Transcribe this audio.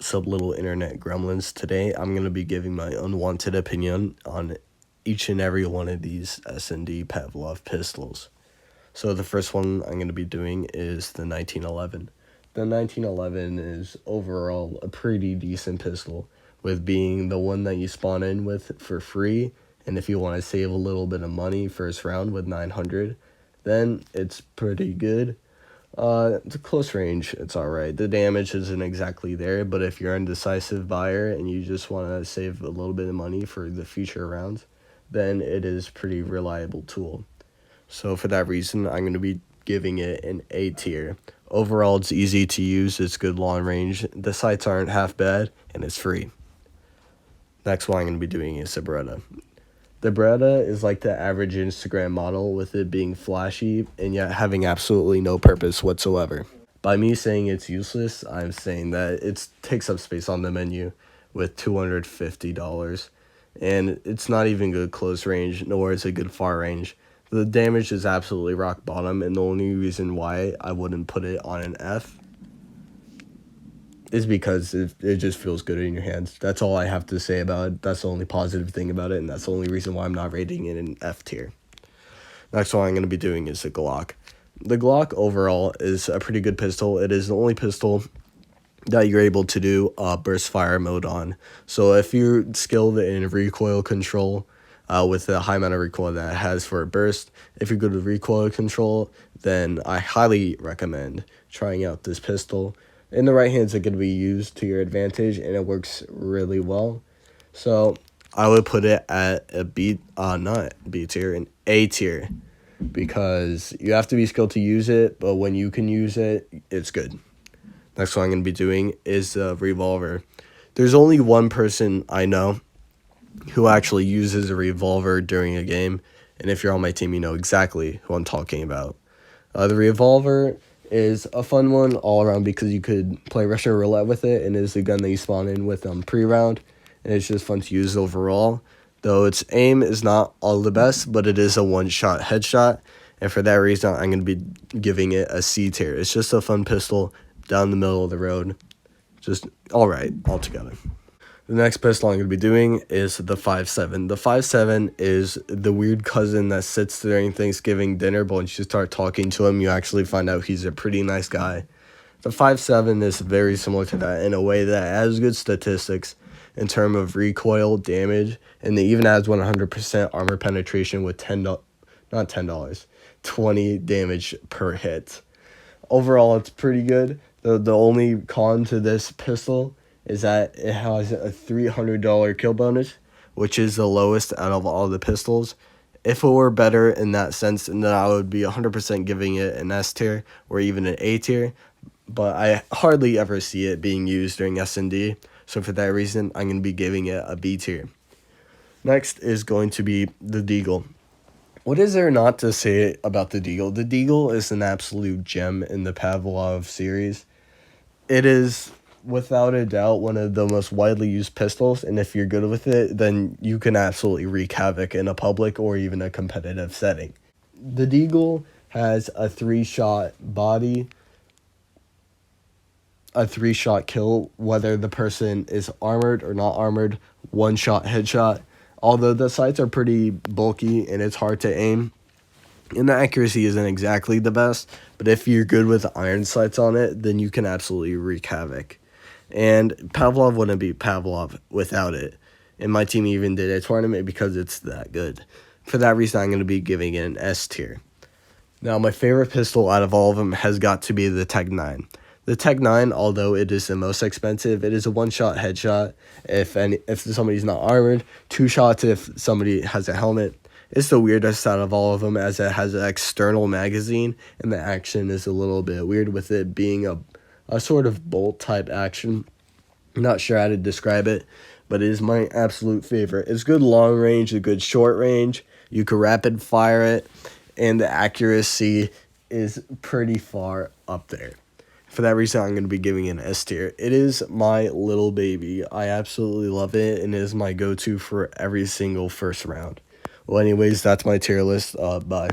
What's up, little internet gremlins? Today I'm going to be giving my unwanted opinion on each and every one of these S&D Pavlov pistols. So the first one I'm going to be doing is the 1911. The 1911 is overall a pretty decent pistol, with being the one that you spawn in with for free, and if you want to save a little bit of money first round with 900, then it's pretty good. It's a close range. It's alright. The damage isn't exactly there, but if you're an indecisive buyer and you just want to save a little bit of money for the future rounds, then it is a pretty reliable tool. So for that reason, I'm going to be giving it an A tier. Overall, it's easy to use. It's good long range. The sights aren't half bad, and it's free. Next one I'm going to be doing is the Beretta. The Beretta is like the average Instagram model, with it being flashy and yet having absolutely no purpose whatsoever. By me saying it's useless, I'm saying that it takes up space on the menu with $250, and it's not even good close range, nor is it good far range. The damage is absolutely rock bottom, and the only reason why I wouldn't put it on an F is because it just feels good in your hands. That's all I have to say about it. That's the only positive thing about it, and that's the only reason why I'm not rating it an F tier. Next one I'm going to be doing is the Glock. The Glock overall is a pretty good pistol. It is the only pistol that you're able to do burst fire mode on. So if you're skilled in recoil control, with the high amount of recoil that it has for a burst, if you're good with recoil control, then I highly recommend trying out this pistol. In the right hands, it can be used to your advantage, and it works really well. So I would put it at a B, not B tier, an A tier, because you have to be skilled to use it, but when you can use it, it's good. Next one I'm going to be doing is the revolver. There's only one person I know who actually uses a revolver during a game, and if you're on my team, you know exactly who I'm talking about. The revolver is a fun one all around because you could play Russian roulette with it, and it's a gun that you spawn in with pre-round, and it's just fun to use overall. Though its aim is not all the best, but it is a one-shot headshot, and for that reason, I'm going to be giving it a C tier. It's just a fun pistol down the middle of the road. Just alright altogether. The next pistol I'm going to be doing is the 5.7. The 5.7 is the weird cousin that sits during Thanksgiving dinner, but once you start talking to him, you actually find out he's a pretty nice guy. The 5.7 is very similar to that in a way that has good statistics in terms of recoil, damage, and it even has 100% armor penetration with $20 damage per hit. Overall, it's pretty good. The only con to this pistol is that it has a $300 kill bonus, which is the lowest out of all the pistols. If it were better in that sense, then I would be 100% giving it an S tier or even an A tier, but I hardly ever see it being used during S&D, so for that reason, I'm going to be giving it a B tier. Next is going to be the Deagle. What is there not to say about the Deagle? The Deagle is an absolute gem in the Pavlov series. It is without a doubt one of the most widely used pistols, and if you're good with it, then you can absolutely wreak havoc in a public or even a competitive setting. The Deagle has a 3-shot body, a 3-shot kill, whether the person is armored or not armored, 1-shot headshot. Although the sights are pretty bulky and it's hard to aim, and the accuracy isn't exactly the best, but if you're good with iron sights on it, then you can absolutely wreak havoc. And Pavlov wouldn't be Pavlov without it. And my team even did a tournament because it's that good. For that reason, I'm going to be giving it an S tier. Now, my favorite pistol out of all of them has got to be the Tech 9. The Tech 9, although it is the most expensive, it is a 1-shot headshot if somebody's not armored, 2 shots if somebody has a helmet. It's the weirdest out of all of them, as it has an external magazine, and the action is a little bit weird with it being a sort of bolt type action. I'm not sure how to describe it, but it is my absolute favorite. It's good long range, a good short range. You can rapid fire it, and the accuracy is pretty far up there. For that reason, I'm going to be giving it an S tier. It is my little baby. I absolutely love it, and it is my go-to for every single first round. Well, anyways, that's my tier list. Bye.